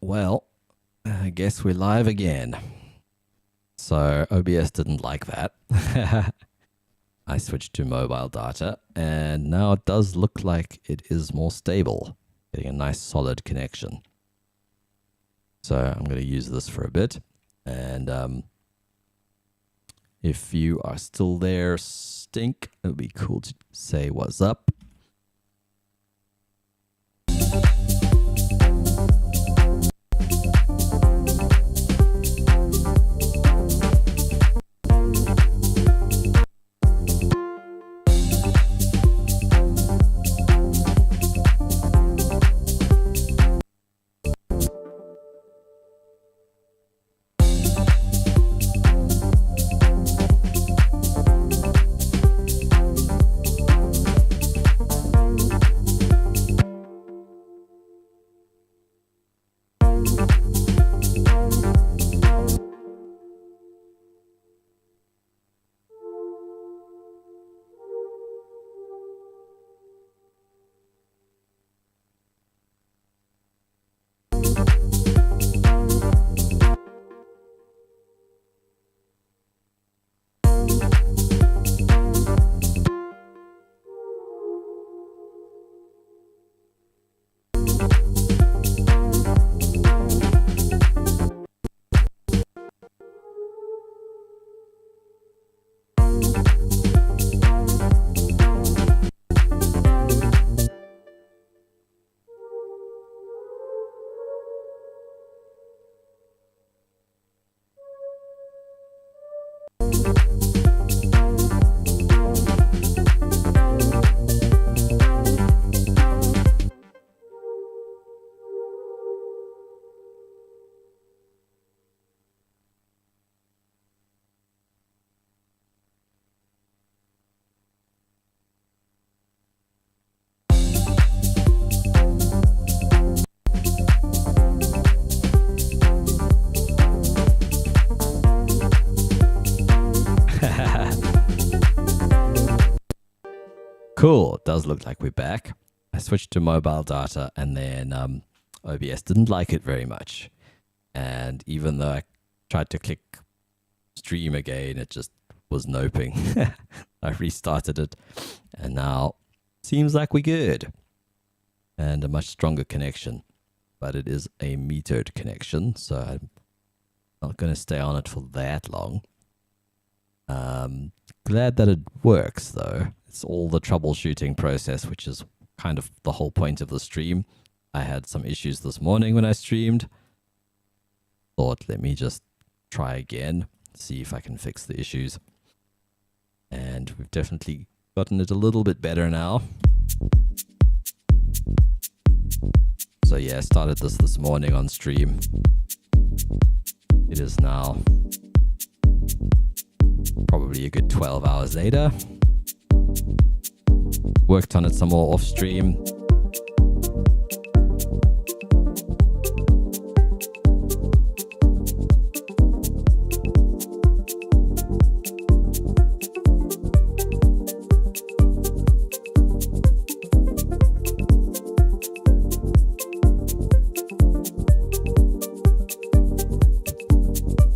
Well, I guess we're live again. So OBS didn't like that. I switched to mobile data and now it does look like it is more stable, getting a nice solid connection. So I'm going to use this for a bit. And if you are still there, Stink, it would be cool to say what's up. Cool, it does look like we're back. I switched to mobile data and then OBS didn't like it very much. And even though I tried to click stream again, it just was noping. I restarted it and now seems like we're good. And a much stronger connection. But it is a metered connection, so I'm not going to stay on it for that long. Glad that it works though. It's all the troubleshooting process, which is kind of the whole point of the stream. I had some issues this morning when I streamed. Thought, let me just try again, see if I can fix the issues. And we've definitely gotten it a little bit better now. So yeah, I started this morning on stream. It is now probably a good 12 hours later. Worked on it some more off stream.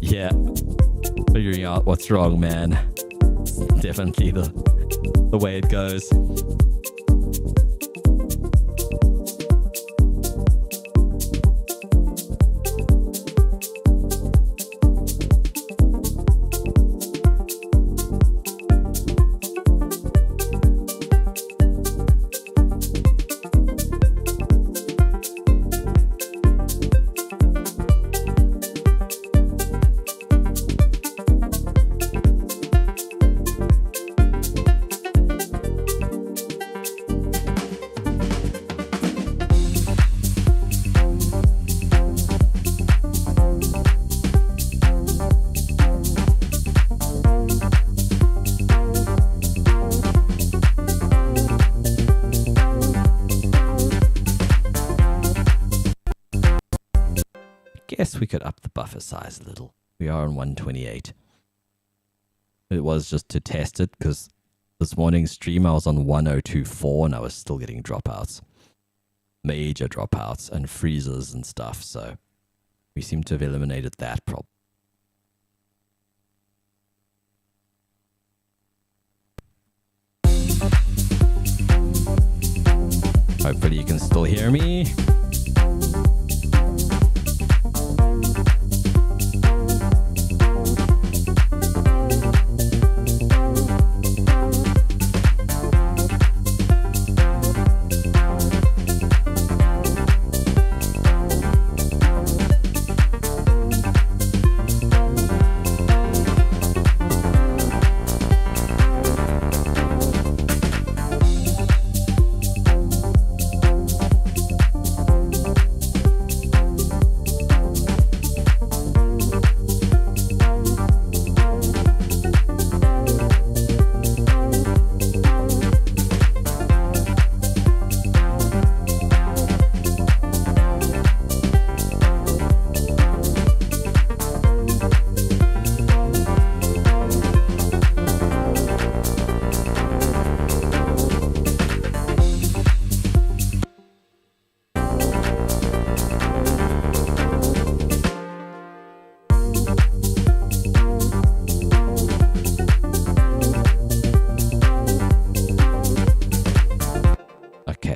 Yeah, figuring out what's wrong, man. It's definitely the way it goes. Guess we could up the buffer size a little. We are on 128. It was just to test it because this morning's stream I was on 1024 and I was still getting dropouts. Major dropouts and freezes and stuff. So We seem to have eliminated that problem. Hopefully you can still hear me.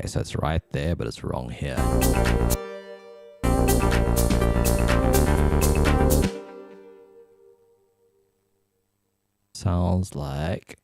So it's right there, but it's wrong here. Sounds like...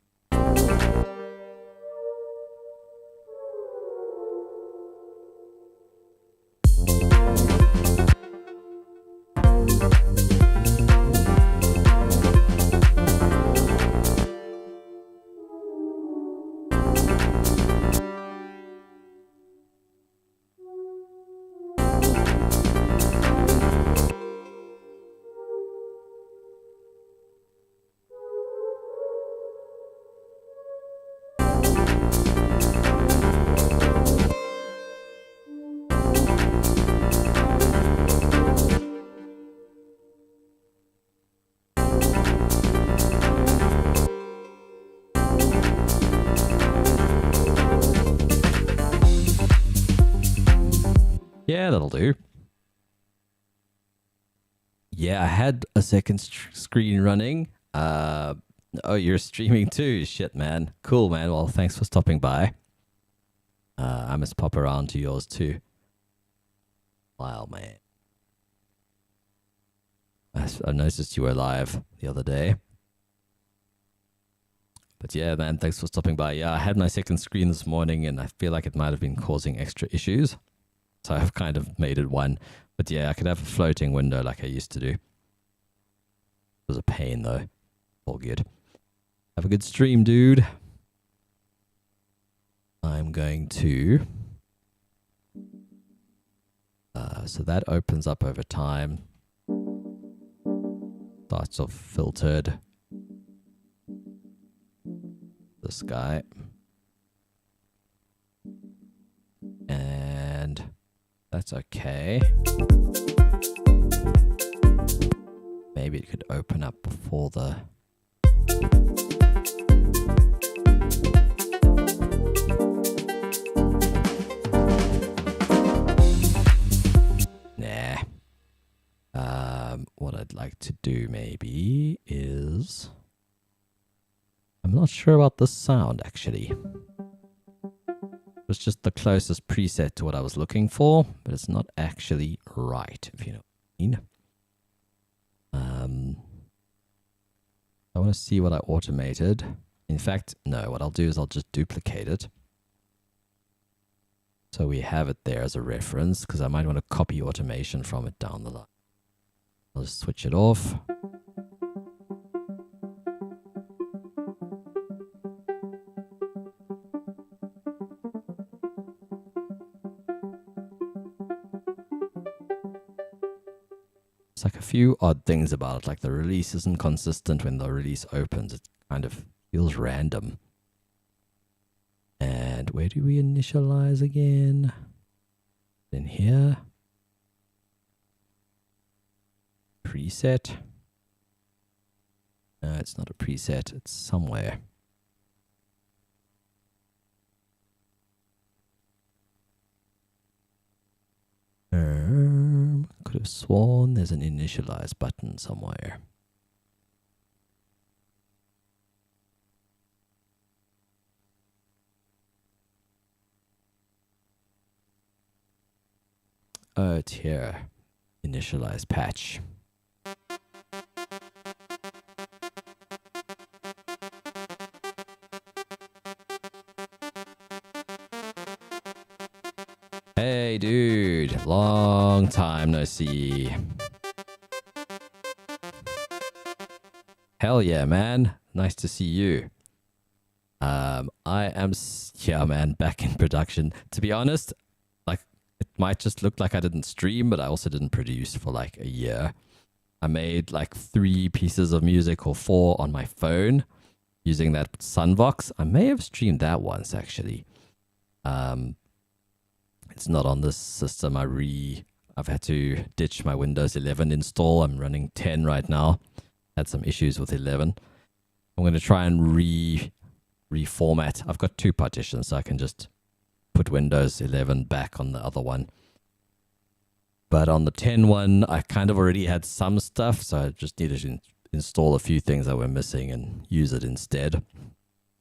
Yeah, that'll do. Yeah, I had a second screen running. Oh, you're streaming too? Shit, man. Cool, man. Well, thanks for stopping by. I must pop around to yours too. Wow, man. I noticed you were live the other day. But yeah, man, thanks for stopping by. Yeah, I had my second screen this morning and I feel like it might have been causing extra issues. So I've kind of made it one. But yeah, I could have a floating window like I used to do. It was a pain though. All good. Have a good stream, dude. I'm going to... so that opens up over time. Starts off filtered. This guy. And that's okay. Maybe it could open up before the... Nah. What I'd like to do maybe is... I'm not sure about the sound actually. It was just the closest preset to what I was looking for, but it's not actually right, if you know what I mean. I want to see what I automated. In fact, no, what I'll do is I'll just duplicate it. So we have it there as a reference, because I might want to copy automation from it down the line. I'll just switch it off. It's like a few odd things about it, like the release isn't consistent when the release opens. It kind of feels random. And where do we initialize again? In here. Preset. No, it's not a preset. It's somewhere. Could could have sworn there's an initialize button somewhere. Oh, it's here. Initialize patch. Hey, dude. Long time no see. Hell yeah, man. Nice to see you. I am, yeah, man, back in production. To be honest, like, it might just look like I didn't stream, but I also didn't produce for like a year. I made like 3 pieces of music or 4 on my phone using that Sunvox. I may have streamed that once actually. It's not on this system. I've had to ditch my Windows 11 install. I'm running 10 right now. Had some issues with 11. I'm going to try and reformat. I've got 2 partitions, so I can just put Windows 11 back on the other one. But on the 10 one, I kind of already had some stuff, so I just needed to install a few things that were missing and use it instead.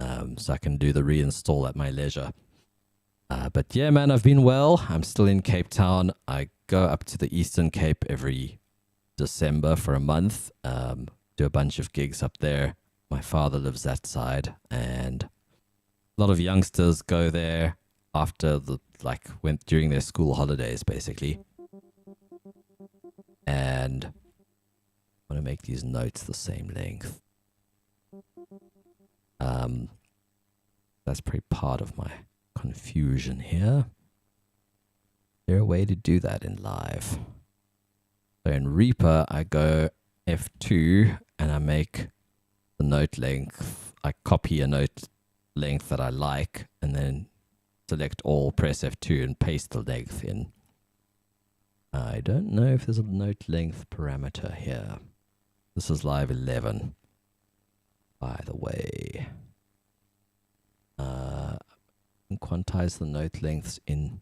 So I can do the reinstall at my leisure. But yeah, man, I've been well. I'm still in Cape Town. I go up to the Eastern Cape every December for a month. Do a bunch of gigs up there. My father lives that side, and a lot of youngsters go there after during their school holidays, basically. And I want to make these notes the same length. That's pretty part of my confusion here. Is there a way to do that in live? So in Reaper, I go F2 and I make the note length. I copy a note length that I like and then select all, press F2 and paste the length in. I don't know if there's a note length parameter here. This is live 11, by the way. Quantize the note lengths in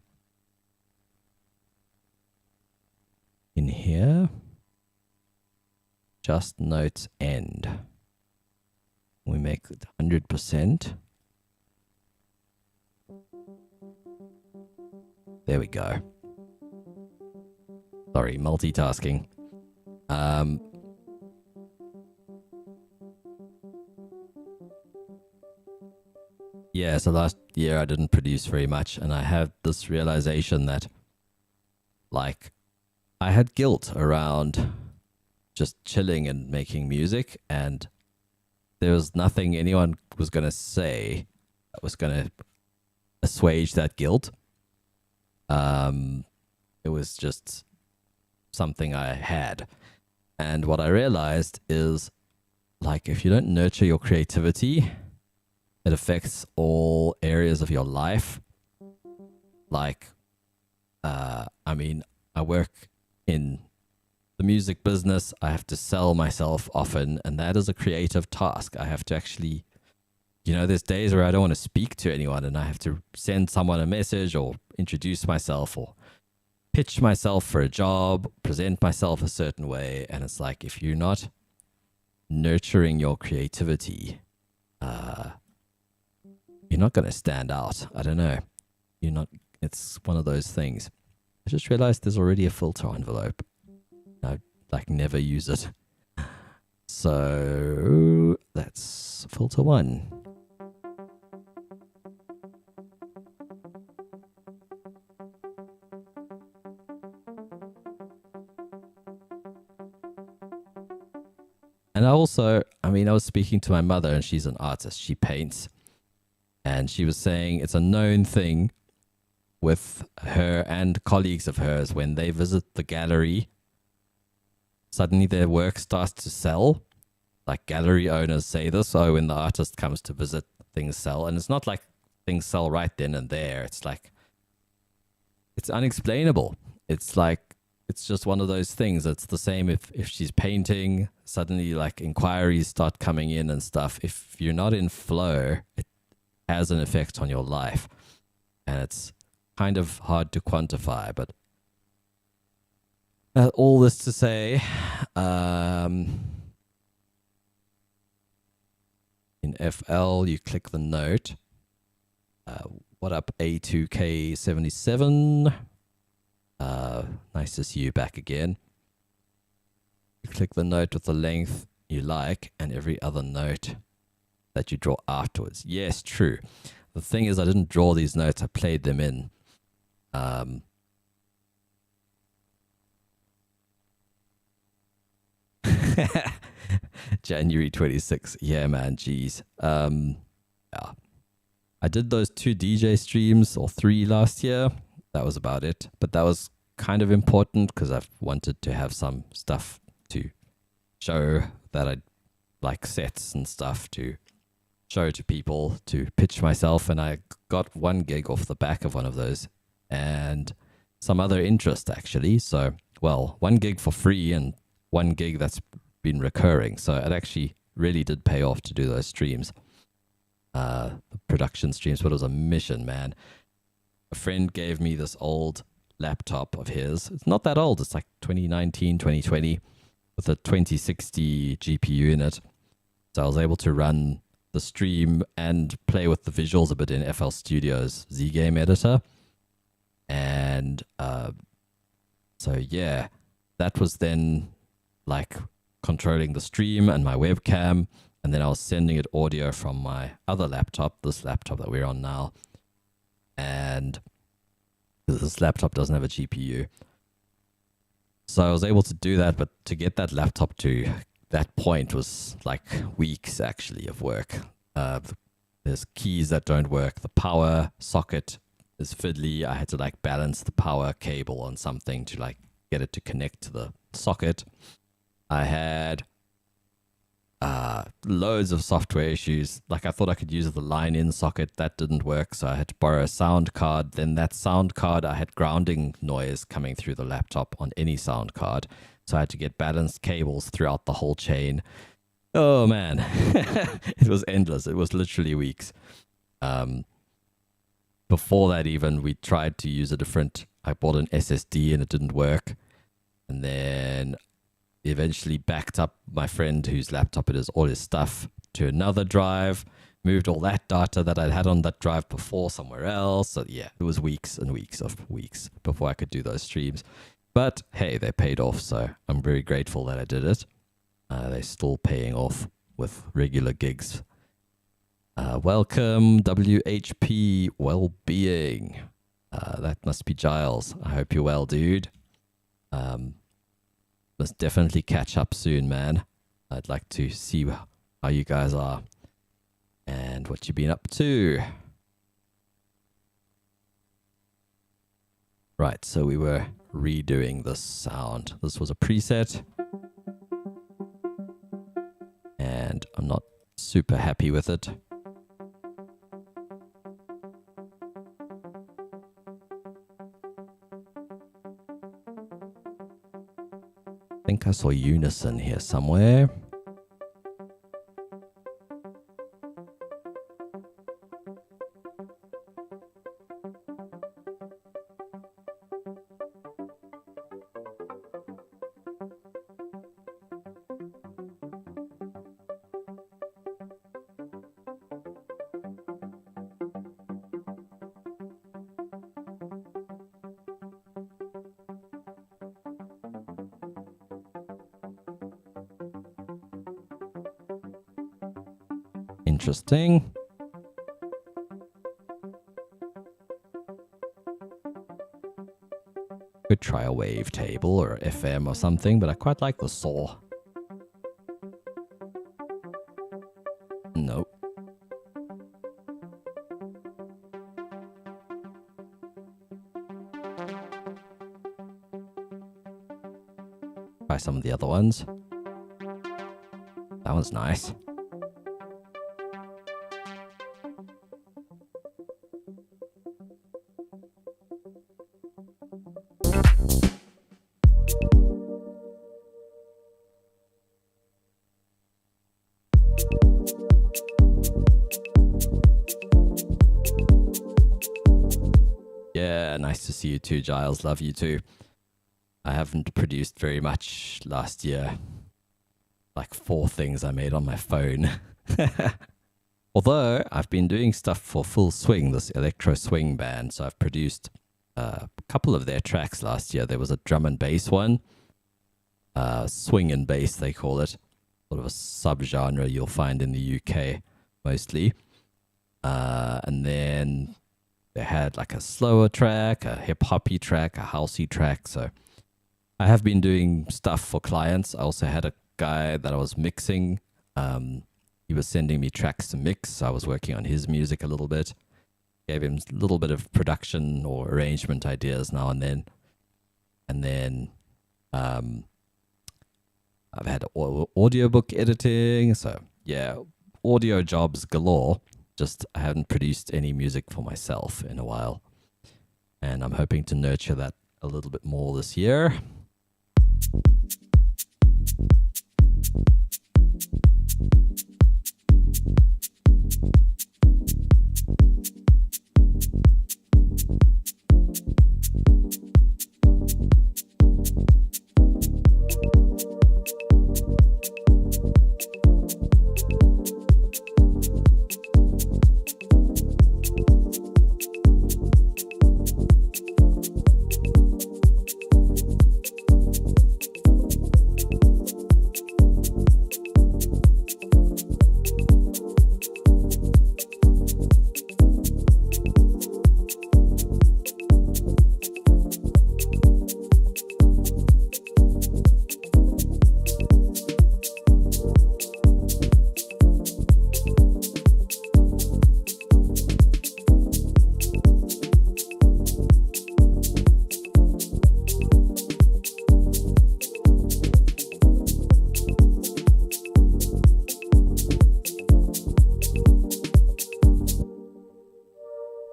here. Just notes end. We make it 100%. There we go. Sorry, multitasking. Yeah, so last year I didn't produce very much, and I had this realization that, like, I had guilt around just chilling and making music, and there was nothing anyone was going to say that was going to assuage that guilt. It was just something I had. And what I realized is, like, if you don't nurture your creativity, it affects all areas of your life. Like, I work in the music business. I have to sell myself often, and that is a creative task. I have to actually, there's days where I don't want to speak to anyone, and I have to send someone a message or introduce myself or pitch myself for a job, present myself a certain way. And it's like, if you're not nurturing your creativity, you're not going to stand out. I don't know. It's one of those things. I just realized there's already a filter envelope. I never use it. So that's filter 1. And I was speaking to my mother, and she's an artist. She paints. And she was saying it's a known thing with her and colleagues of hers when they visit the gallery, suddenly their work starts to sell. Like, gallery owners say this, so when the artist comes to visit, things sell. And it's not like things sell right then and there. It's like, it's unexplainable. It's like, it's just one of those things. It's the same if she's painting, suddenly like inquiries start coming in and stuff. If you're not in flow, it has an effect on your life. And it's kind of hard to quantify, but All this to say, in FL, you click the note. What up, A2K77? Nice to see you back again. You click the note with the length you like and every other note that you draw afterwards. Yes, true. The thing is, I didn't draw these notes. I played them in. January 26th. Yeah, man. Jeez. Yeah. I did those 2 DJ streams or 3 last year. That was about it. But that was kind of important because I've wanted to have some stuff to show that I like, sets and stuff to show to people, to pitch myself. And I got 1 gig off the back of one of those and some other interest actually. So, well, 1 gig for free and 1 gig that's been recurring. So it actually really did pay off to do those streams. The production streams, but it was a mission, man. A friend gave me this old laptop of his. It's not that old. It's like 2019, 2020 with a 2060 GPU in it. So I was able to run the stream and play with the visuals a bit in FL Studio's Z Game editor. And so, yeah, that was then like controlling the stream and my webcam. And then I was sending it audio from my other laptop, this laptop that we're on now. And this laptop doesn't have a GPU. So I was able to do that, but to get that laptop to that point was like weeks actually of work. There's keys that don't work. The power socket is fiddly. I had to like balance the power cable on something to like get it to connect to the socket. I had loads of software issues. Like I thought I could use the line-in socket. That didn't work, so I had to borrow a sound card. Then that sound card, I had grounding noise coming through the laptop on any sound card. So I had to get balanced cables throughout the whole chain. Oh, man. It was endless. It was literally weeks. Before that even, we tried to use a different... I bought an SSD and it didn't work. And then... eventually backed up my friend whose laptop it is, all his stuff, to another drive, moved all that data that I'd had on that drive before somewhere else. So yeah, it was weeks and weeks of weeks before I could do those streams. But hey, they paid off, so I'm very grateful that I did it. They're still paying off with regular gigs. Welcome, WHP Wellbeing. That must be Giles. I hope you're well, dude. Must definitely catch up soon, man. I'd like to see how you guys are and what you've been up to. Right, so we were redoing this sound. This was a preset. And I'm not super happy with it. I think I saw Unison here somewhere. Interesting. Could try a wavetable or FM or something, but I quite like the saw. Nope. Try some of the other ones. That one's nice. Yeah, nice to see you too, Giles. Love you too. I haven't produced very much last year. Like 4 things I made on my phone. Although I've been doing stuff for Full Swing, this electro swing band. So I've produced a couple of their tracks last year. There was a drum and bass one, swing and bass they call it, sort of a subgenre you'll find in the UK mostly. And then they had like a slower track, a hip hoppy track, a housey track. So I have been doing stuff for clients. I also had a guy that I was mixing. He was sending me tracks to mix. So I was working on his music a little bit. Gave him a little bit of production or arrangement ideas now and then. And then I've had audiobook editing. So yeah, audio jobs galore. Just I haven't produced any music for myself in a while. And I'm hoping to nurture that a little bit more this year.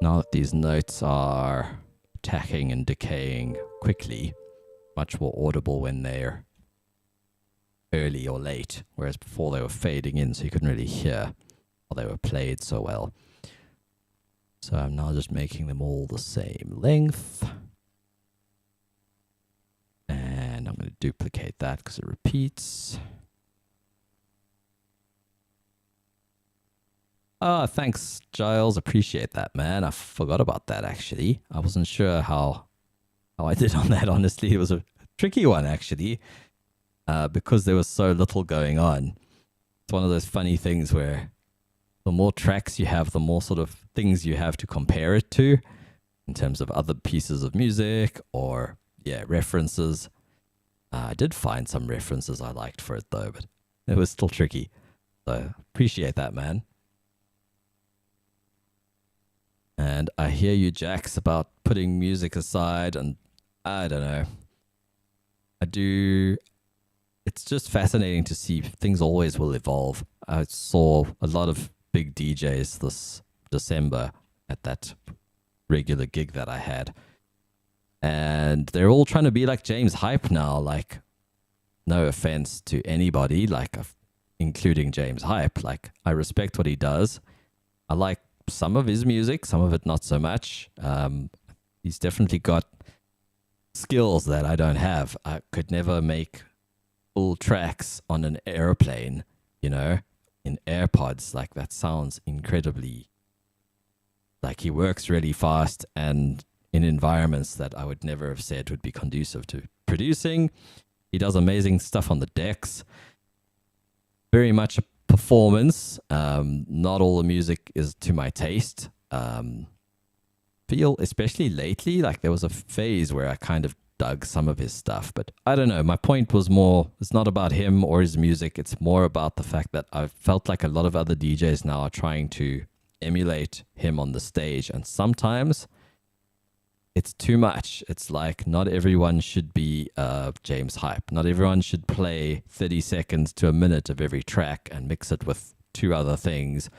Now that these notes are attacking and decaying quickly, much more audible when they're early or late, whereas before they were fading in so you couldn't really hear how they were played so well. So I'm now just making them all the same length. And I'm going to duplicate that because it repeats. Ah, thanks, Giles. Appreciate that, man. I forgot about that, actually. I wasn't sure how I did on that, honestly. It was a tricky one, actually, because there was so little going on. It's one of those funny things where the more tracks you have, the more sort of things you have to compare it to in terms of other pieces of music or, yeah, references. I did find some references I liked for it, though, but it was still tricky. So appreciate that, man. And I hear you, Jax, about putting music aside, and I don't know. It's just fascinating to see things always will evolve. I saw a lot of big DJs this December at that regular gig that I had. And they're all trying to be like James Hype now. Like, no offense to anybody, like including James Hype. Like, I respect what he does. I like some of his music, some of it not so much. He's definitely got skills that I don't have. I could never make full tracks on an airplane, in AirPods. Like, that sounds incredibly, like, he works really fast and in environments that I would never have said would be conducive to producing. He does amazing stuff on the decks. Very much a performance. Not all the music is to my taste. Feel, especially lately, like there was a phase where I kind of dug some of his stuff, but I don't know. My point was more, it's not about him or his music. It's more about the fact that I've felt like a lot of other DJs now are trying to emulate him on the stage, and sometimes it's too much. It's like not everyone should be James Hype. Not everyone should play 30 seconds to a minute of every track and mix it with 2 other things.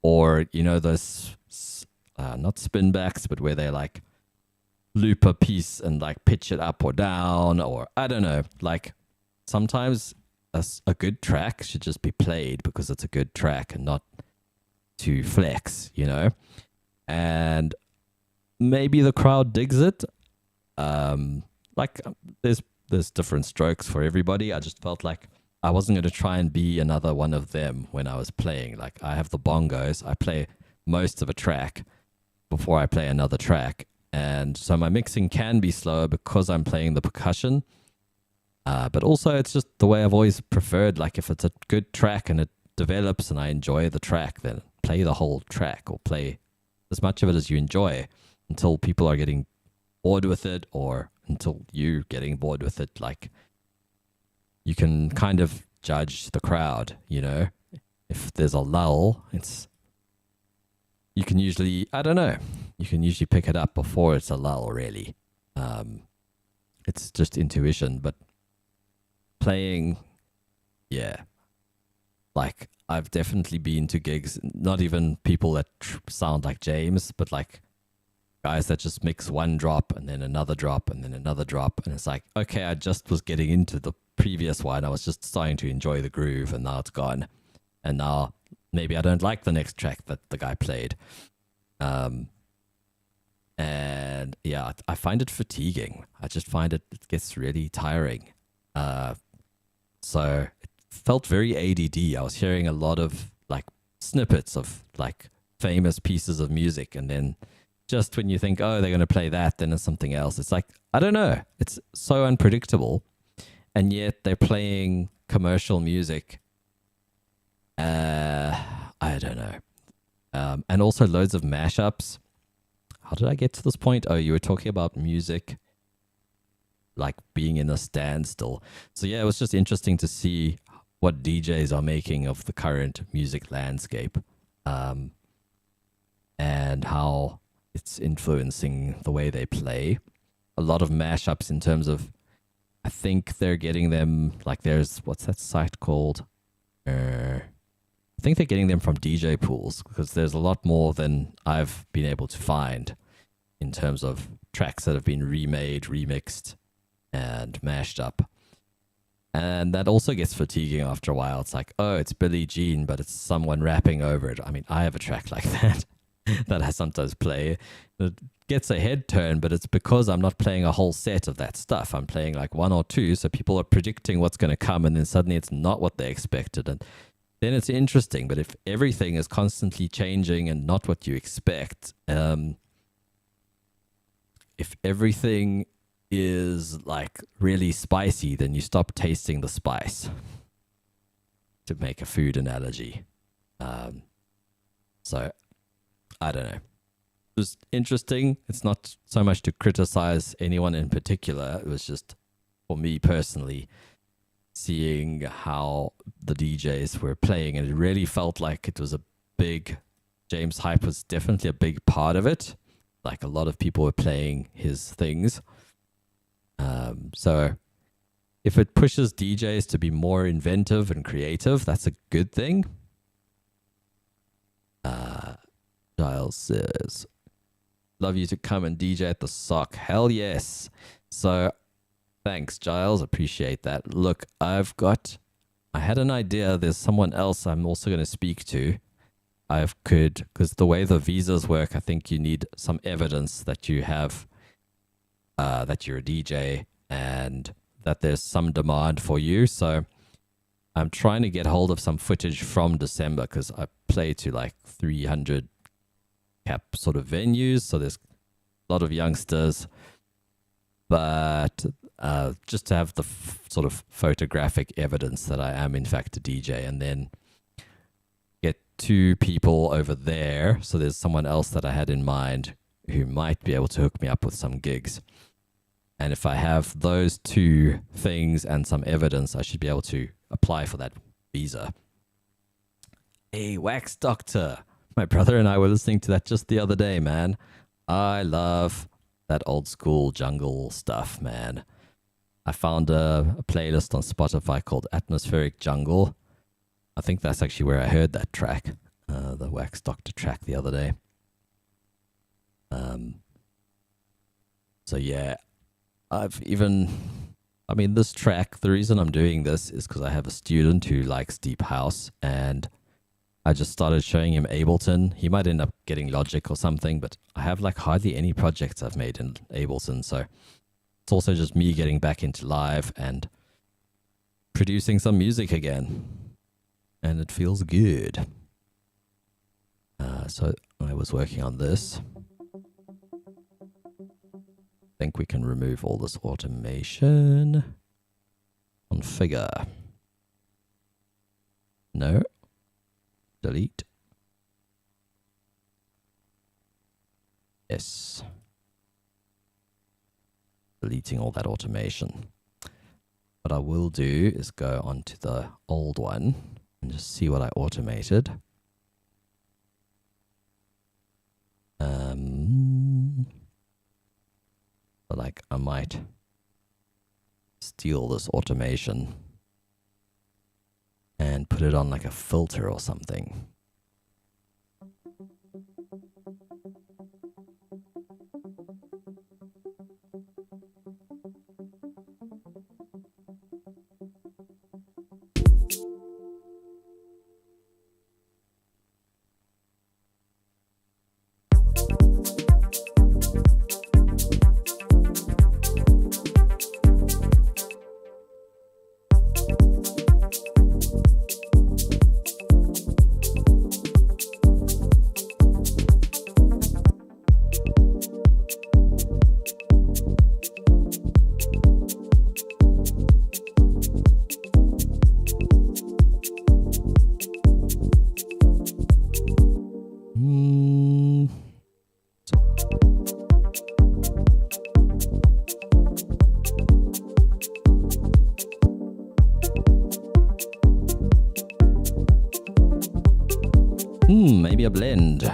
Or, those, not spin backs, but where they like loop a piece and like pitch it up or down, or I don't know. Like, sometimes a good track should just be played because it's a good track and not to flex, And maybe the crowd digs it. like there's different strokes for everybody. I just felt like I wasn't going to try and be another one of them when I was playing. Like I have the bongos, I play most of a track before I play another track, and so my mixing can be slower because I'm playing the percussion. But also, it's just the way I've always preferred. Like if it's a good track and it develops and I enjoy the track, then play the whole track or play as much of it as you enjoy until people are getting bored with it, or until you getting bored with it. Like you can kind of judge the crowd, you know. If there's a lull, you can usually, I don't know, you can usually pick it up before it's a lull, really. It's just intuition, but playing, yeah, like I've definitely been to gigs, not even people that sound like James, but like guys that just mix one drop and then another drop and then another drop, and it's like, okay, I just was getting into the previous one, I was just starting to enjoy the groove, and now it's gone, and now maybe I don't like the next track that the guy played. And yeah, I find it fatiguing. I just find it gets really tiring. So it felt very ADD. I was hearing a lot of like snippets of like famous pieces of music, and then just when you think, oh, they're going to play that, then it's something else. It's like, I don't know. It's so unpredictable. And yet they're playing commercial music. I don't know. And also loads of mashups. How did I get to this point? Oh, you were talking about music like being in a standstill. So yeah, it was just interesting to see what DJs are making of the current music landscape, and how it's influencing the way they play. A lot of mashups in terms of, I think they're getting them, like there's, what's that site called? I think they're getting them from DJ pools, because there's a lot more than I've been able to find in terms of tracks that have been remade, remixed, and mashed up. And that also gets fatiguing after a while. It's like, oh, it's Billie Jean, but it's someone rapping over it. I mean, I have a track like that that I sometimes play. It gets a head turn, but it's because I'm not playing a whole set of that stuff. I'm playing like one or two, so people are predicting what's going to come, and then suddenly it's not what they expected. And then it's interesting. But if everything is constantly changing and not what you expect, if everything is like really spicy, then you stop tasting the spice, to make a food analogy. So I don't know. It was interesting. It's not so much to criticize anyone in particular. It was just for me personally, seeing how the DJs were playing, and it really felt like it was a big, James Hype was definitely a big part of it. Like a lot of people were playing his things. So if it pushes DJs to be more inventive and creative, that's a good thing. Giles says, love you to come and DJ at the Sock. Hell yes. So thanks, Giles. Appreciate that. Look, I had an idea. There's someone else I'm also going to speak to. Because the way the visas work, I think you need some evidence that you have, that you're a DJ and that there's some demand for you. So I'm trying to get hold of some footage from December, because I play to like 300 cap sort of venues. So there's a lot of youngsters, but just to have the sort of photographic evidence that I am in fact a DJ, and then get two people over there. So there's someone else that I had in mind who might be able to hook me up with some gigs. And if I have those two things and some evidence, I should be able to apply for that visa. Hey, Wax Doctor. My brother and I were listening to that just the other day, man. I love that old school jungle stuff, man. I found a playlist on Spotify called Atmospheric Jungle. I think that's actually where I heard that track, the Wax Doctor track the other day. So yeah, this track, the reason I'm doing this is because I have a student who likes deep house, and I just started showing him Ableton. He might end up getting Logic or something, but I have like hardly any projects I've made in Ableton, so it's also just me getting back into live and producing some music again. And it feels good. So I was working on this. I think we can remove all this automation. Configure. No. Delete. Yes. Deleting all that automation. What I will do is go onto the old one and just see what I automated. Like I might steal this automation and put it on like a filter or something. Maybe a blend.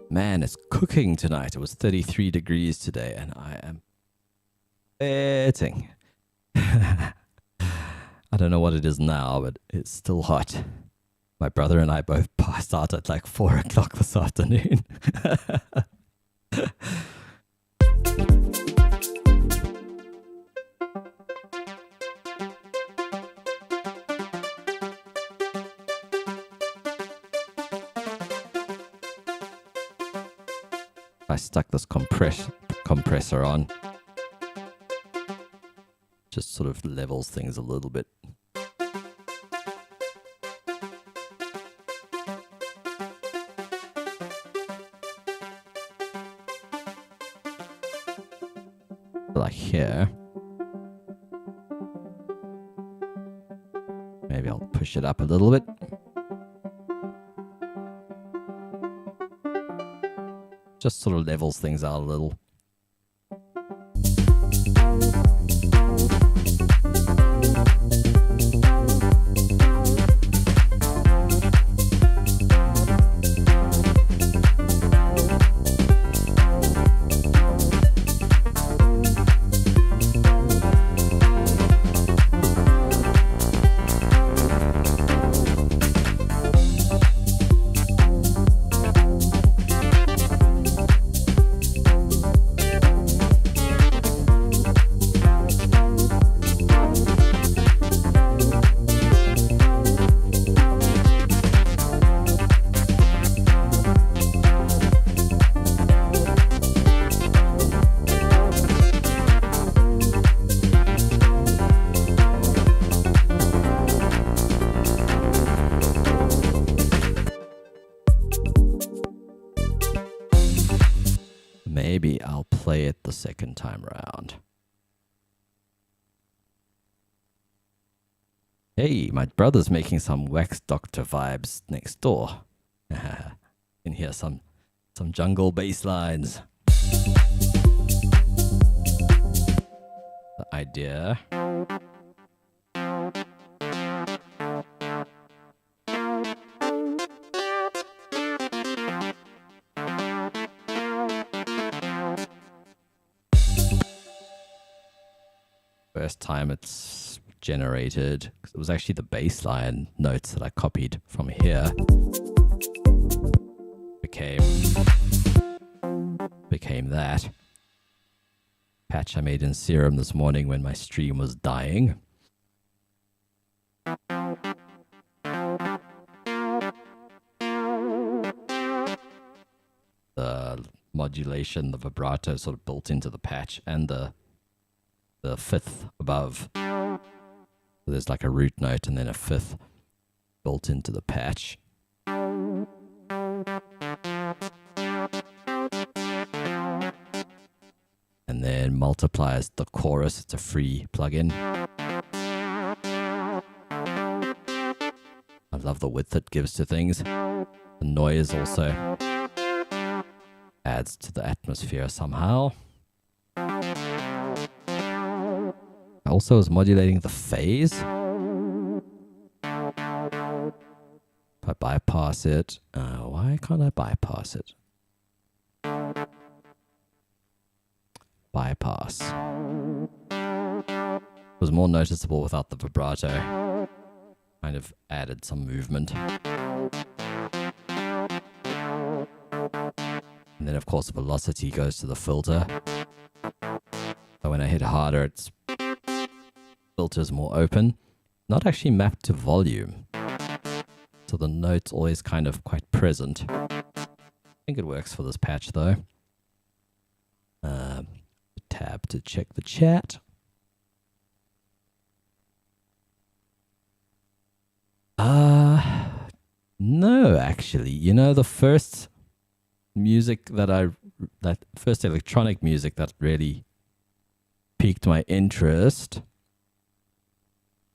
Man, it's cooking tonight. It was 33 degrees today, and I am sweating. I don't know what it is now, but it's still hot. My brother and I both passed out at like 4 o'clock this afternoon. I stuck this compressor on. Just sort of levels things a little bit. Like here. Maybe I'll push it up a little bit. Just sort of levels things out a little. play it the second time round. Hey, my brother's making some Wax Doctor vibes next door. You can hear some jungle bass lines. The idea. First time it's generated, it was actually the bass line notes that I copied from here. Became that. Patch I made in Serum this morning when my stream was dying. The modulation, the vibrato sort of built into the patch, and the fifth above. So there's like a root note and then a fifth built into the patch. And then multiplies the chorus. It's a free plugin. I love the width it gives to things. The noise also adds to the atmosphere somehow. Also is modulating the phase. If I bypass it, why can't I bypass it? Bypass. It was more noticeable without the vibrato. Kind of added some movement. And then of course velocity goes to the filter. So when I hit harder, its filter's more open. Not actually mapped to volume. So the note's always kind of quite present. I think it works for this patch though. Tab to check the chat. No, actually. You know, the first music that first electronic music that really piqued my interest,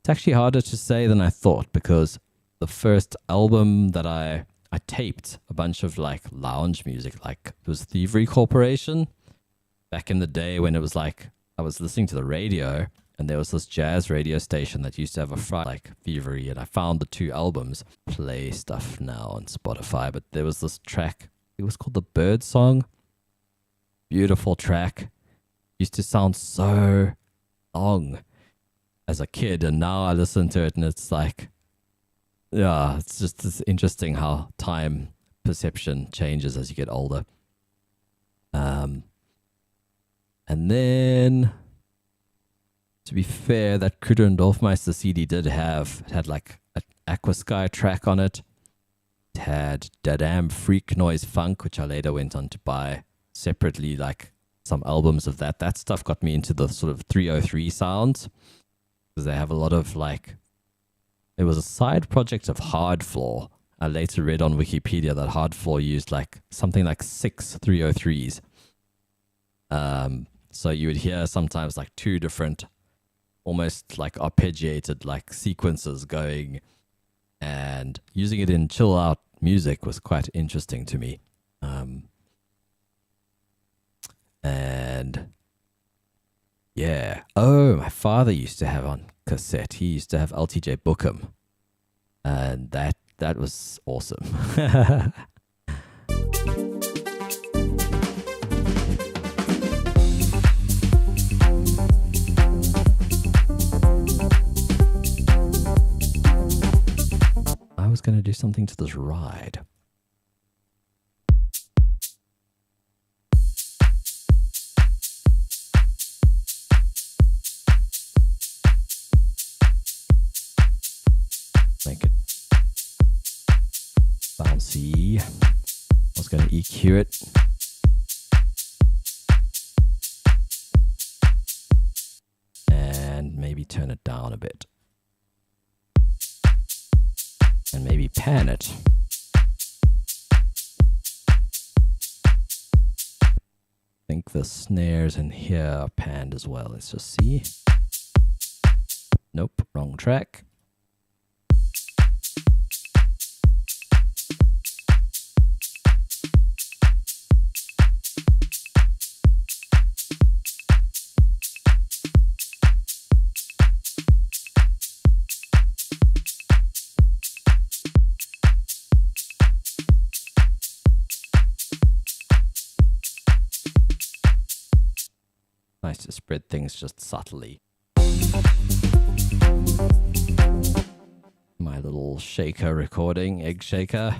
it's actually harder to say than I thought, because the first album that I taped a bunch of like lounge music, like it was Thievery Corporation. Back in the day when it was like, I was listening to the radio and there was this jazz radio station that used to have a Friday like Thievery, and I found the 2 albums. Play stuff now on Spotify, but there was this track, it was called the Bird Song. Beautiful track. Used to sound so long as a kid, and now I listen to it and it's like, yeah, it's interesting how time perception changes as you get older. And then, to be fair, that Kruder and Dorfmeister CD had like an Aquasky track on it. It had Da Damn Freak Noise Funk, which I later went on to buy separately, like some albums of that. That stuff got me into the sort of 303 sounds, because they have a lot of like, it was a side project of Hardfloor. I later read on Wikipedia that Hardfloor used like something like 6 303s. So you would hear sometimes like 2 different, almost like arpeggiated like sequences going, and using it in chill out music was quite interesting to me. And yeah. Oh, my father used to have on cassette. He used to have LTJ Bookham, and that was awesome. I was going to do something to this ride. Make it bouncy. I was going to EQ it. And maybe turn it down a bit. And maybe pan it. I think the snares in here are panned as well. Let's just see. Nope, wrong track. Nice to spread things just subtly. My little shaker recording, egg shaker.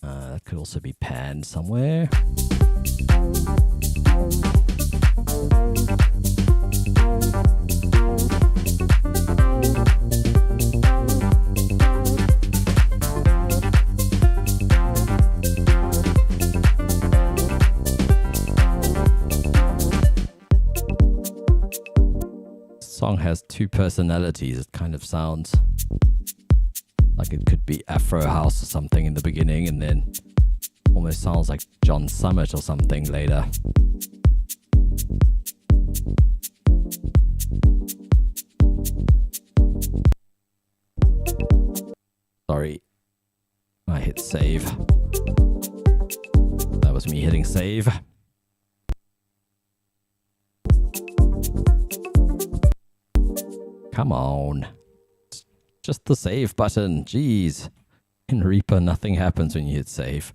That could also be panned somewhere. Song has two personalities. It kind of sounds like it could be Afro House or something in the beginning, and then almost sounds like John Summit or something later. Sorry, I hit save. That was me hitting save. Come on. It's just the save button. Jeez. In Reaper, nothing happens when you hit save.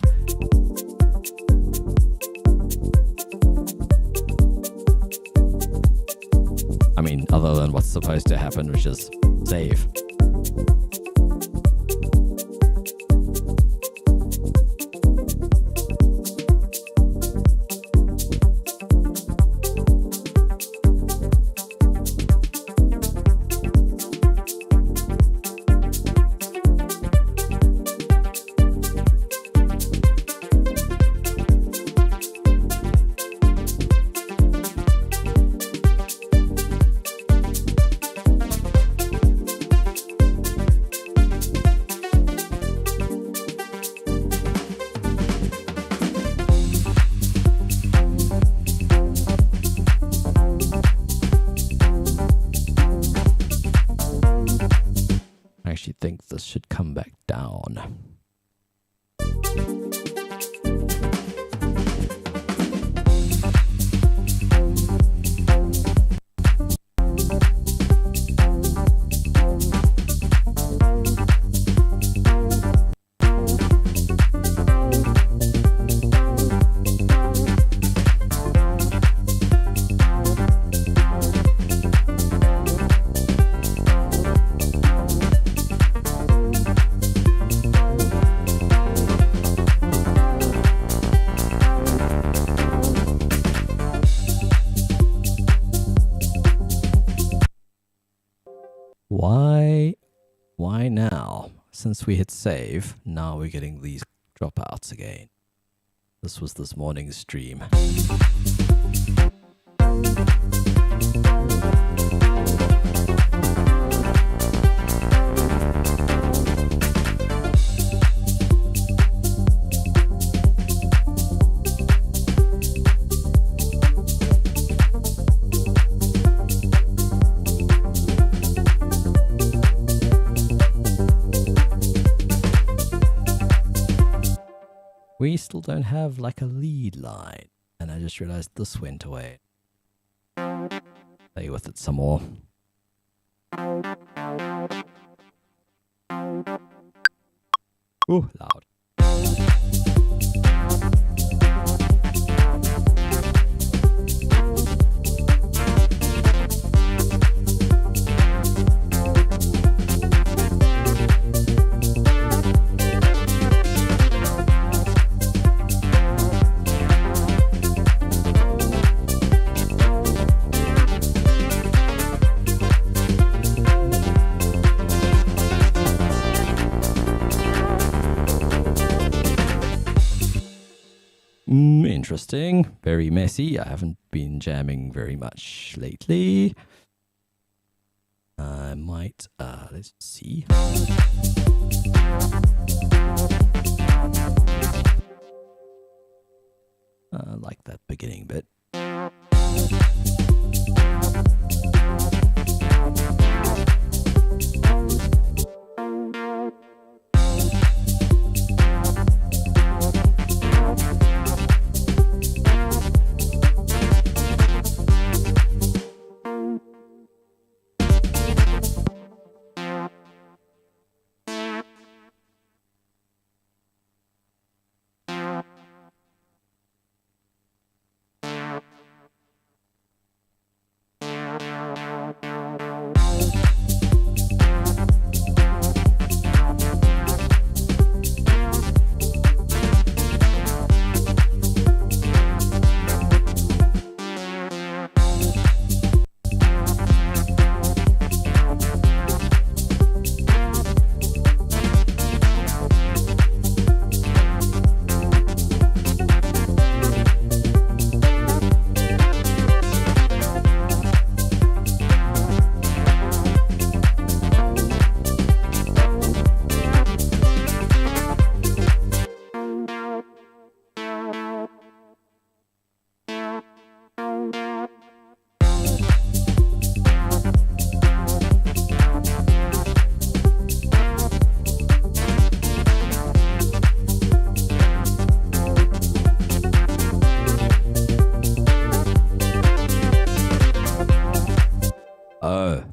I mean, other than what's supposed to happen, which is save. I actually think this should come back down. Why now? Since we hit save, now we're getting these dropouts again. This was this morning's stream. We still don't have like a lead line, and I just realized this went away. Play with it some more. Ooh, loud. Interesting. Very messy. I haven't been jamming very much lately. I might, let's see. Like that beginning bit.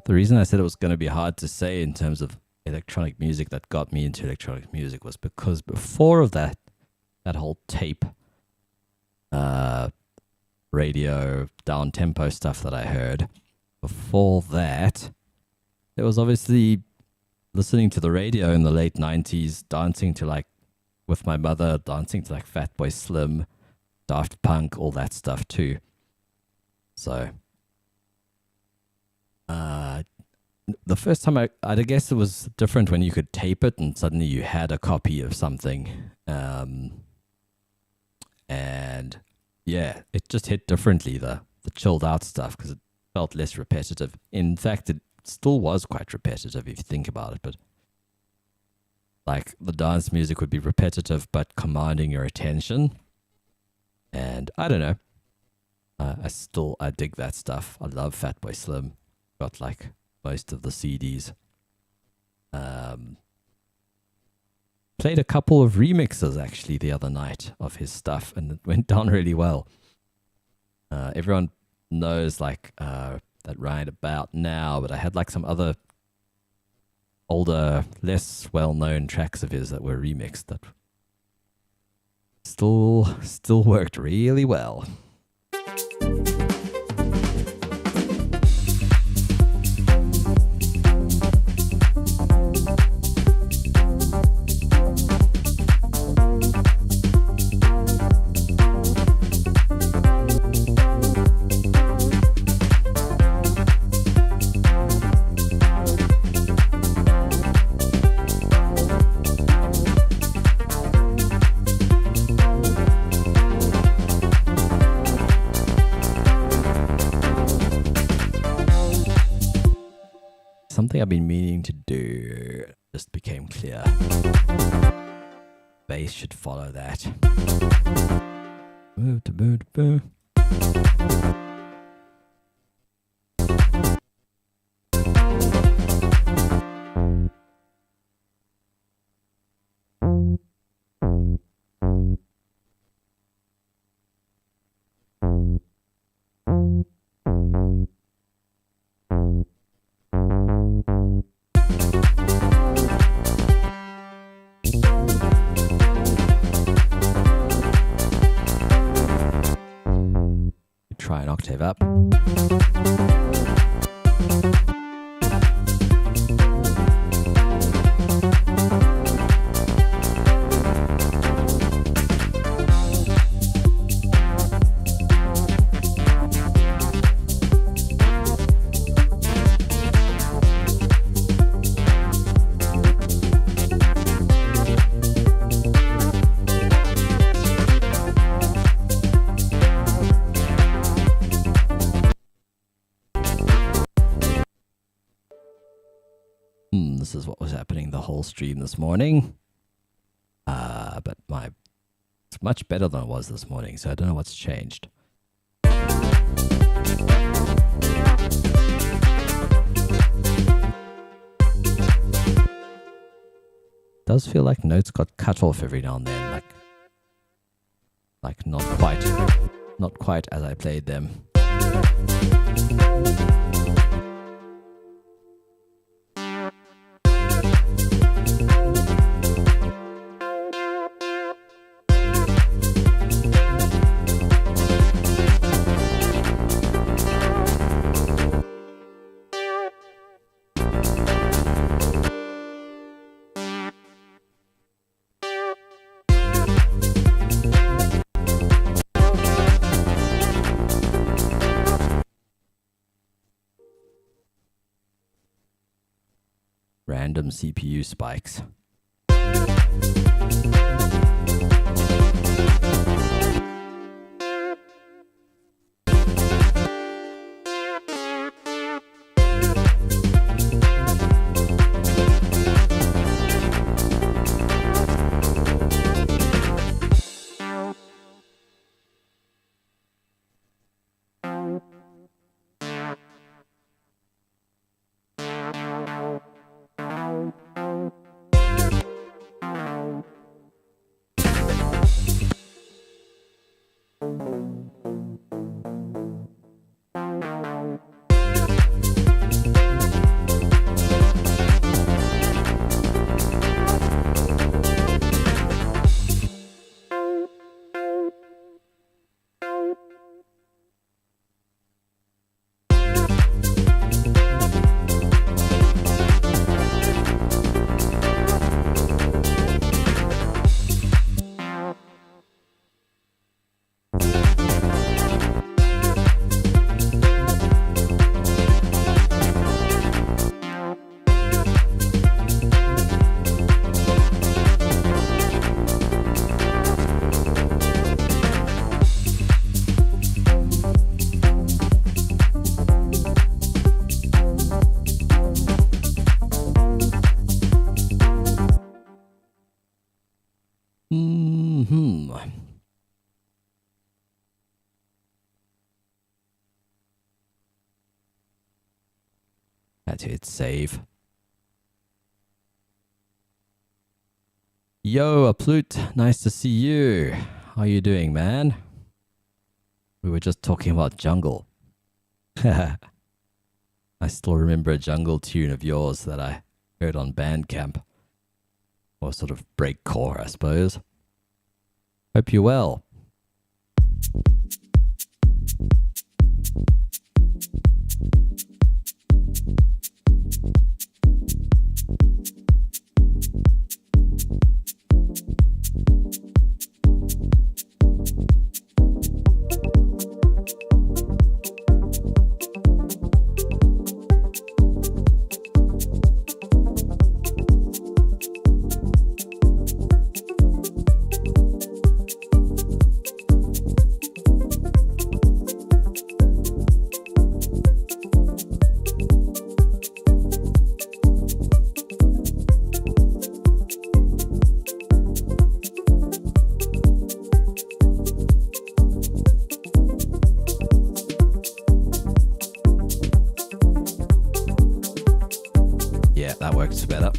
The reason I said it was going to be hard to say in terms of electronic music that got me into electronic music was because before of that whole tape, radio, down tempo stuff that I heard, before that, there was obviously listening to the radio in the late 90s, dancing to like, with my mother, dancing to like Fatboy Slim, Daft Punk, all that stuff too. So, the first time I guess it was different when you could tape it and suddenly you had a copy of something. And yeah, it just hit differently, the chilled out stuff, because it felt less repetitive. In fact, it still was quite repetitive if you think about it, but like the dance music would be repetitive but commanding your attention. And I don't know. I dig that stuff. I love Fatboy Slim. Got like most of the CDs. Played a couple of remixes actually the other night of his stuff, and it went down really well. Everyone knows like that Right About Now, but I had like some other older, less well-known tracks of his that were remixed that still worked really well. Something I've been meaning to do just became clear. Bass should follow that. Try an octave up. This is what was happening the whole stream this morning. But my It's much better than it was this morning, so I don't know what's changed. Does feel like notes got cut off every now and then, like not quite as I played them. Random CPU spikes. Had to hit save. Yo, Aplut, nice to see you. How you doing, man? We were just talking about jungle. I still remember a jungle tune of yours that I heard on Bandcamp. Or sort of breakcore, I suppose. Hope you're well. That works better.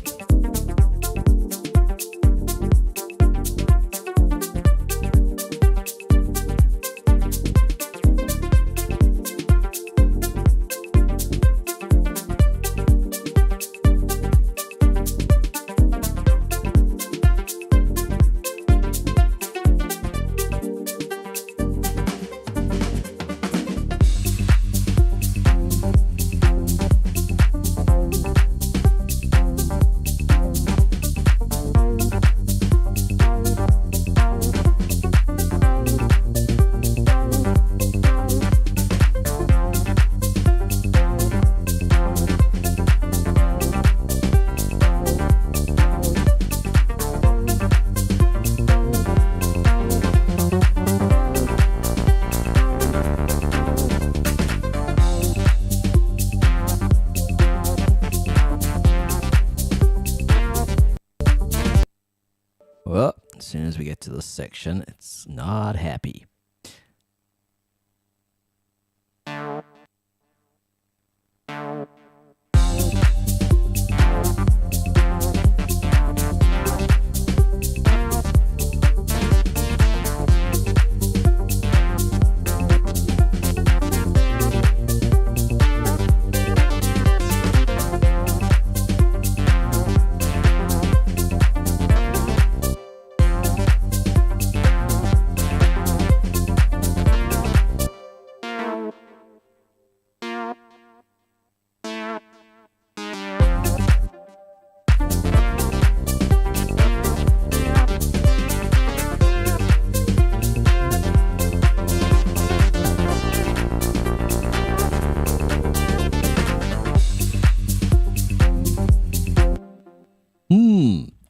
we get to this section, it's not happy.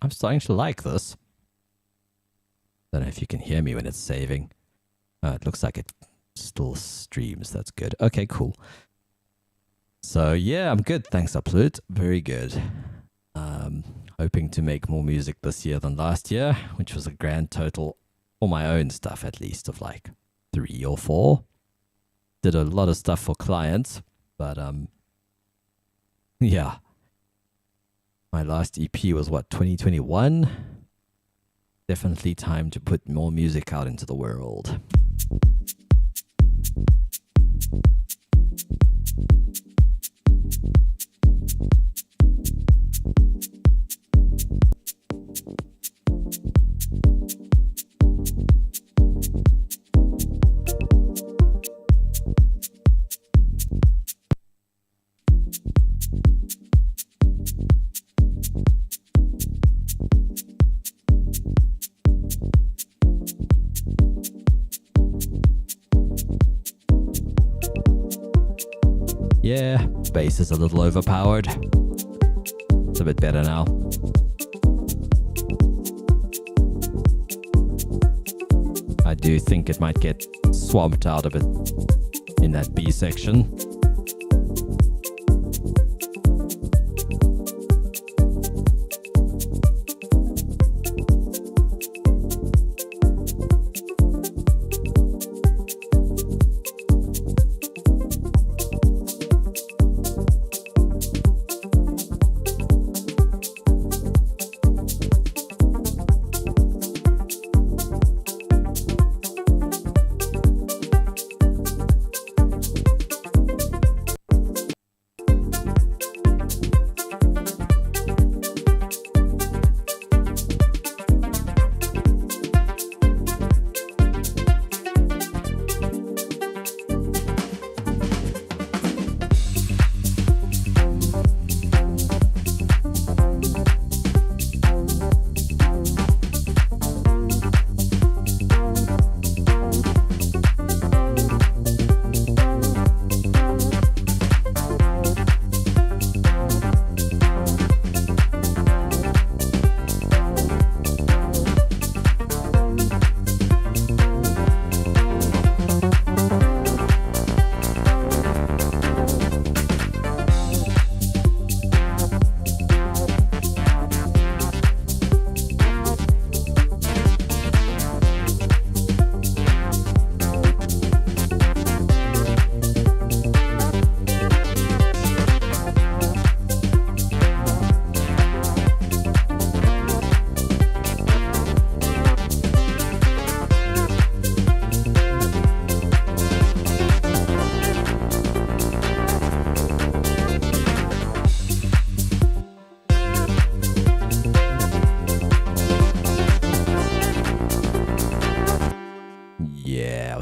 I'm starting to like this. Don't know if you can hear me when it's saving. It looks like it still streams. That's good. Okay, cool. So yeah, I'm good. Thanks, Upload. Very good. Hoping to make more music this year than last year, which was a grand total for my own stuff, at least, of like 3 or 4. Did a lot of stuff for clients, but yeah. My last EP was what, 2021? Definitely time to put more music out into the world. Yeah, bass is a little overpowered. It's a bit better now. I do think it might get swamped out a bit in that B section.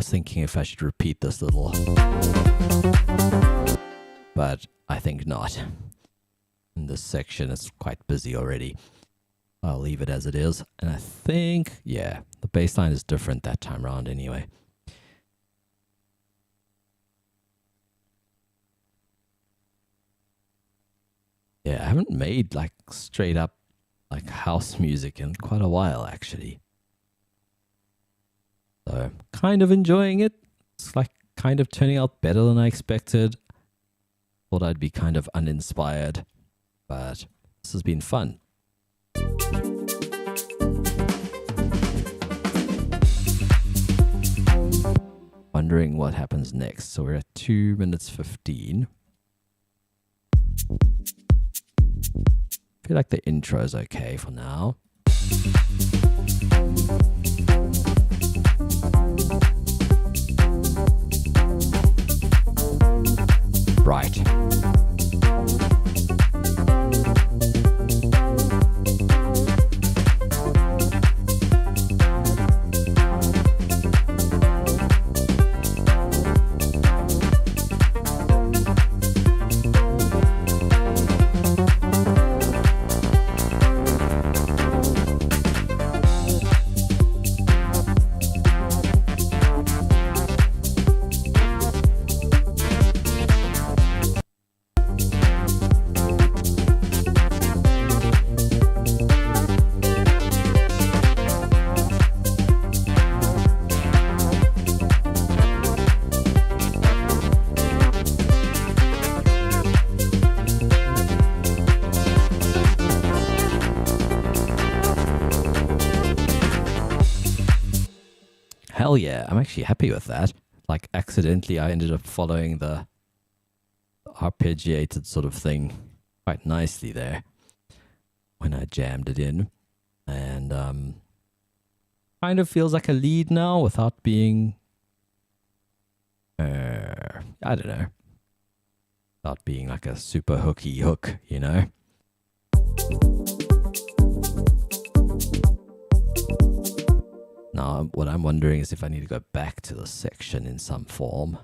Thinking if I should repeat this little, but I think not. In this section, it's quite busy already. I'll leave it as it is, and I think, yeah, the bass line is different that time around anyway. Yeah, I haven't made like straight up like house music in quite a while, actually. So, kind of enjoying it. It's like kind of turning out better than I expected. Thought I'd be kind of uninspired, but this has been fun. wondering what happens next. So we're at 2 minutes 15. I feel like the intro is okay for now. Right. Hell yeah, I'm actually happy with that. Like, accidentally, I ended up following the arpeggiated sort of thing quite nicely there when I jammed it in. And kind of feels like a lead now without being, I don't know, without being like a super hooky hook, you know? Now, what I'm wondering is if I need to go back to the section in some form.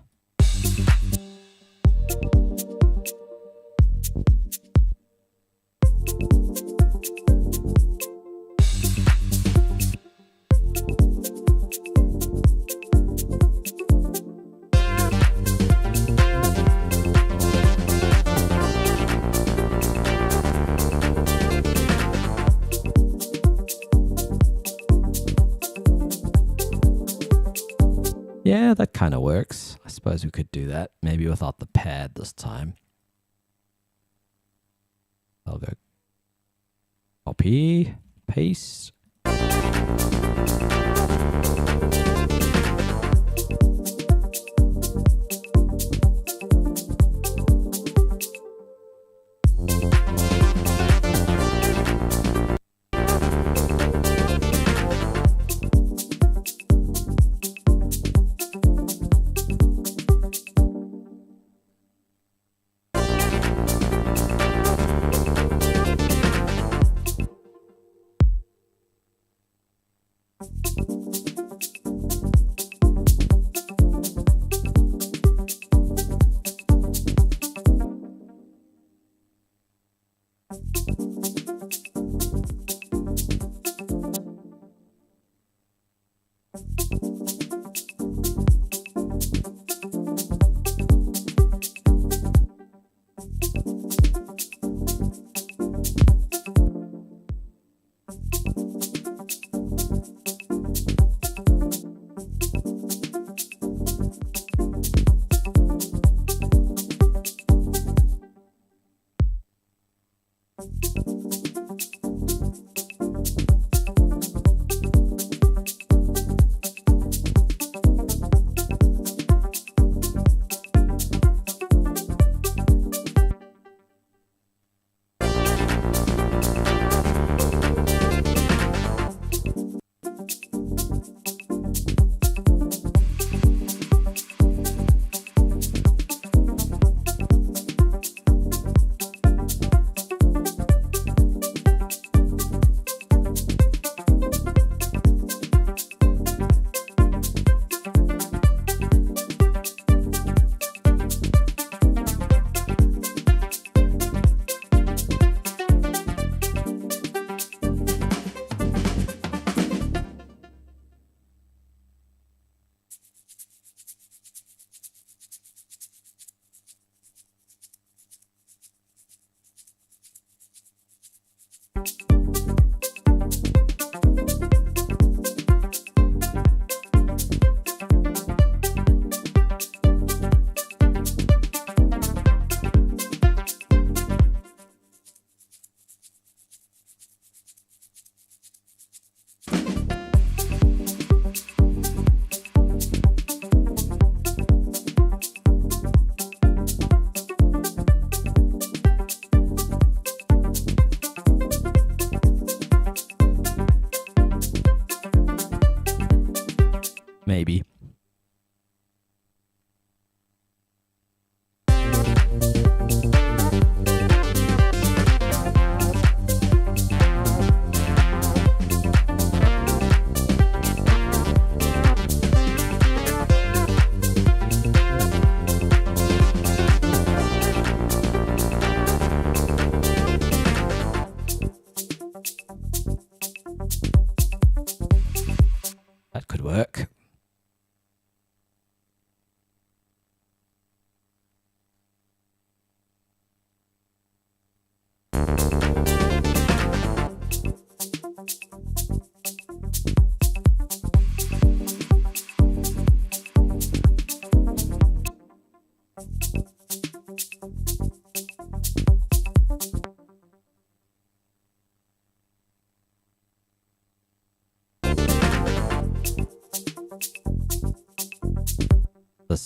Yeah, that kind of works. I suppose we could do that. Maybe without the pad this time. I'll go copy, paste.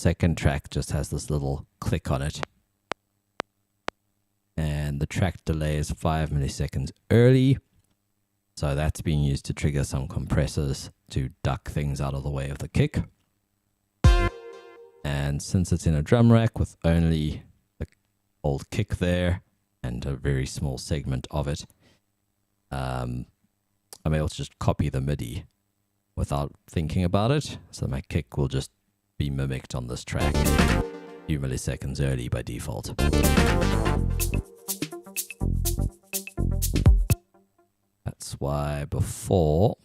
second track just has this little click on it. And the track delay is 5 milliseconds early. So that's being used to trigger some compressors to duck things out of the way of the kick. And since it's in a drum rack with only the old kick there and a very small segment of it, I'm able to just copy the MIDI without thinking about it. So my kick will just be mimicked on this track a few milliseconds early by default. That's why before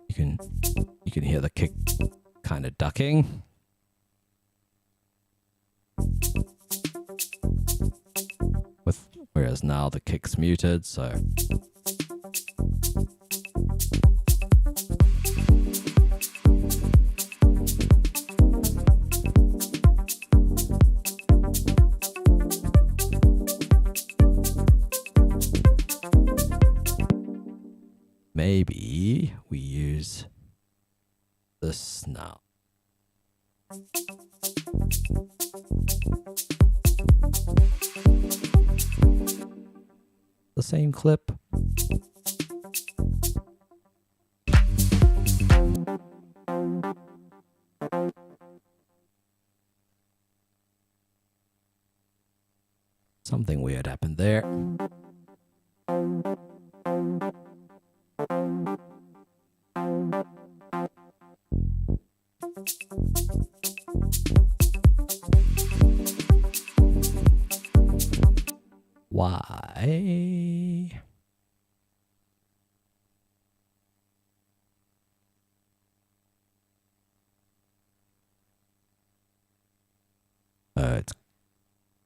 you can hear the kick kind of ducking. Whereas now the kick's muted, so maybe we use this now. The same clip. Something weird happened there. Why?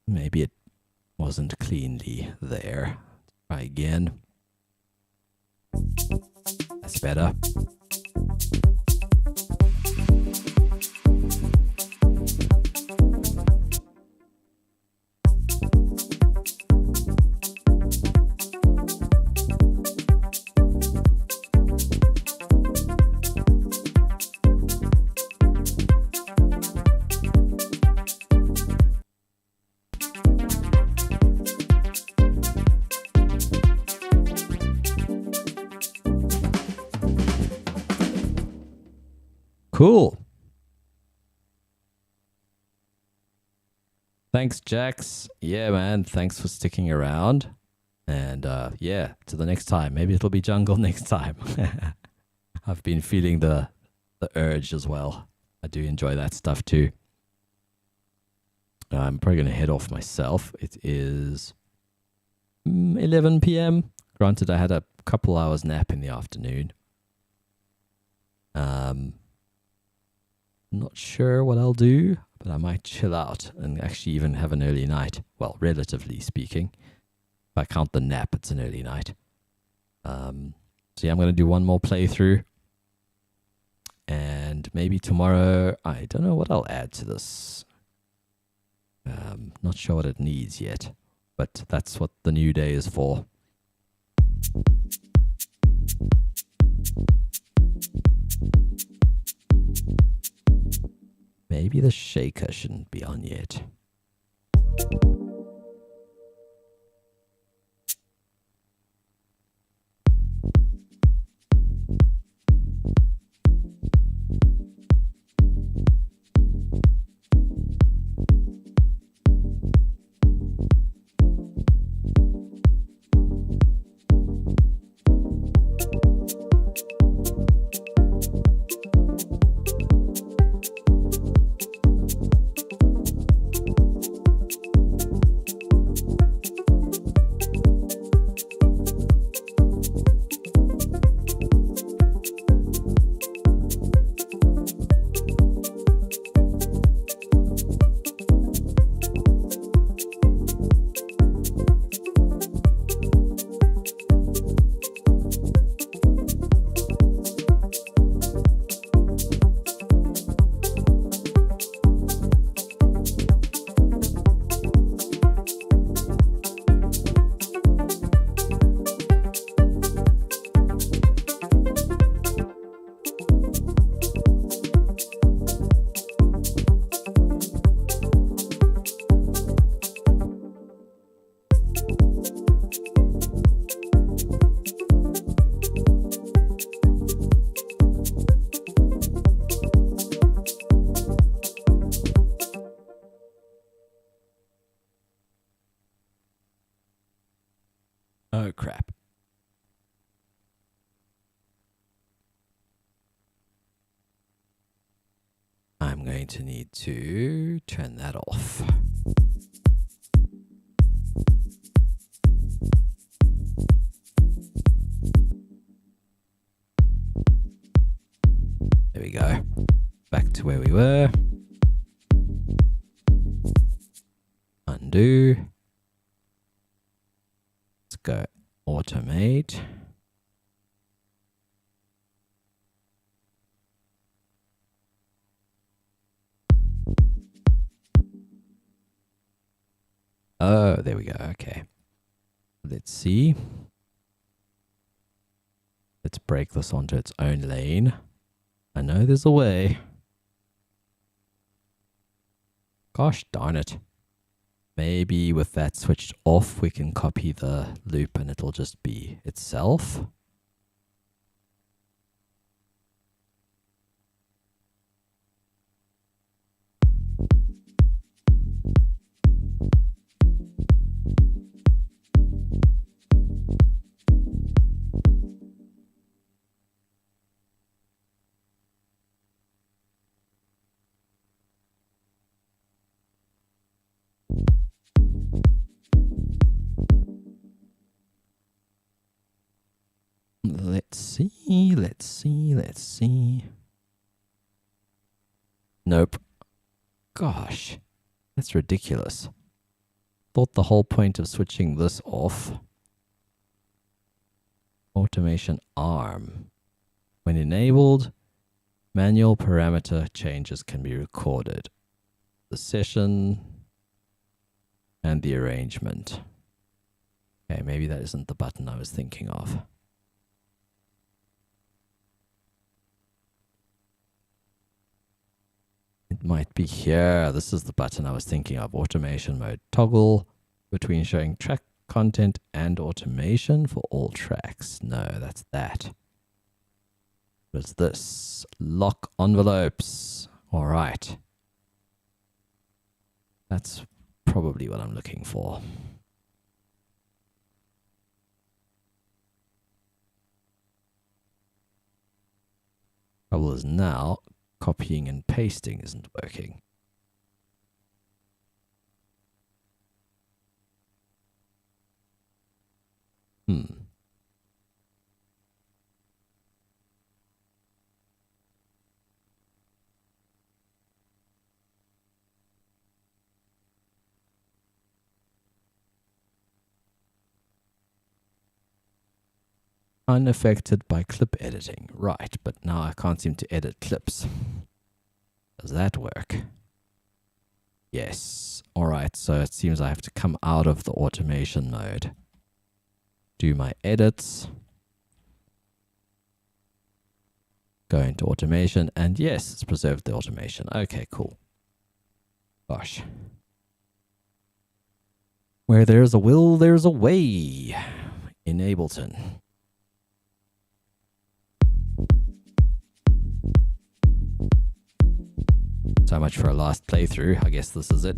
Maybe it wasn't cleanly there. Try again. That's better. Cool. Thanks, Jax. Yeah, man. Thanks for sticking around. And yeah, to the next time. Maybe it'll be jungle next time. I've been feeling the urge as well. I do enjoy that stuff too. I'm probably going to head off myself. It is 11 p.m. Granted, I had a couple hours nap in the afternoon. Not sure what I'll do, but I might chill out and actually even have an early night. Well, relatively speaking. If I count the nap, it's an early night. So yeah, I'm going to do one more playthrough. And maybe tomorrow, I don't know what I'll add to this. Not sure what it needs yet, but that's what the new day is for. Maybe the shaker shouldn't be on yet. Oh, crap. I'm going to need to turn that off. There we go. Back to where we were. Undo. Let's go automate. Oh, there we go. Okay. Let's see. Let's break this onto its own lane. I know there's a way. Gosh darn it. Maybe with that switched off, we can copy the loop and it'll just be itself. Let's see. Nope. Gosh, that's ridiculous. Thought the whole point of switching this off. Automation arm. When enabled, manual parameter changes can be recorded. The session and the arrangement. Okay, maybe that isn't the button I was thinking of. It might be here. This is the button I was thinking of. Automation mode. Toggle between showing track content and automation for all tracks. No, that's that. What's this? Lock envelopes. All right. That's probably what I'm looking for. Trouble is now copying and pasting isn't working. Unaffected by clip editing. Right, but now I can't seem to edit clips. Does that work? Yes. All right, so it seems I have to come out of the automation mode. Do my edits. Go into automation, and yes, it's preserved the automation. Okay, cool. Gosh. Where there's a will, there's a way. In Ableton. So much for a last playthrough. I guess this is it.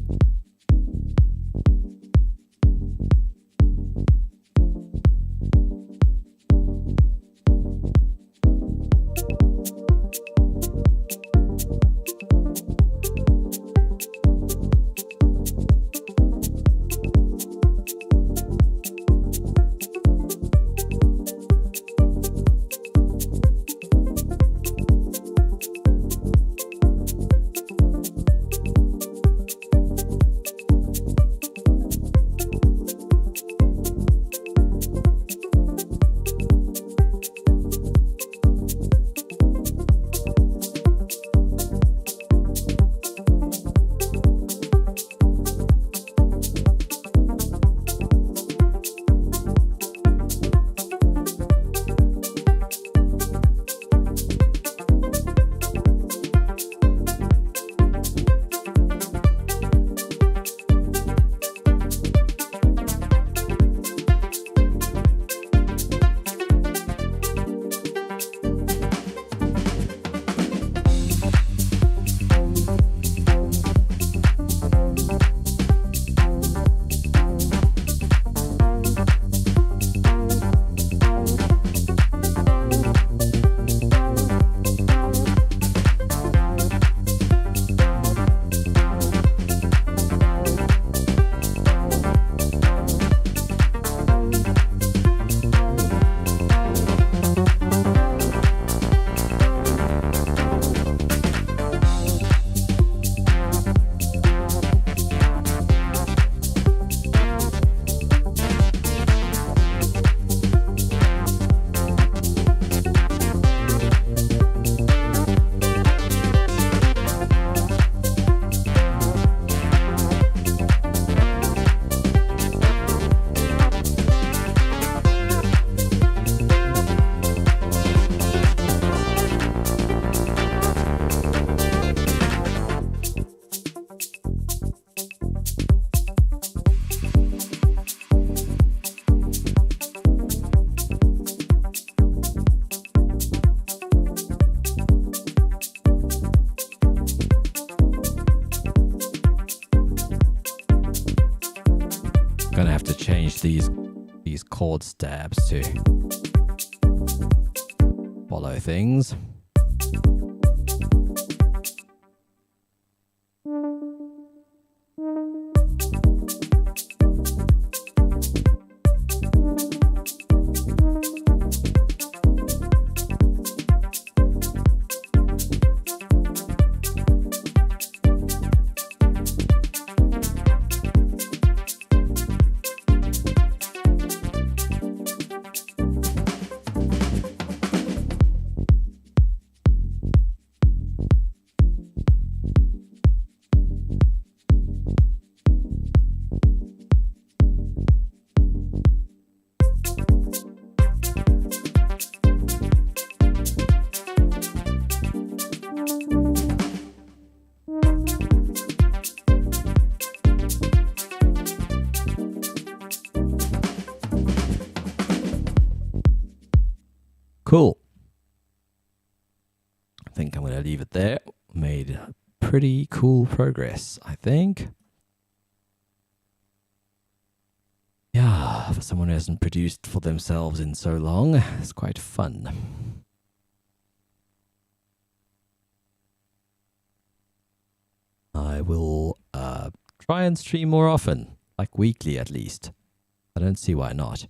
Gonna have to change these chord stabs to follow things. Cool. I think I'm going to leave it there. Made pretty cool progress, I think. Yeah, for someone who hasn't produced for themselves in so long, it's quite fun. I will try and stream more often, like weekly at least. I don't see why not.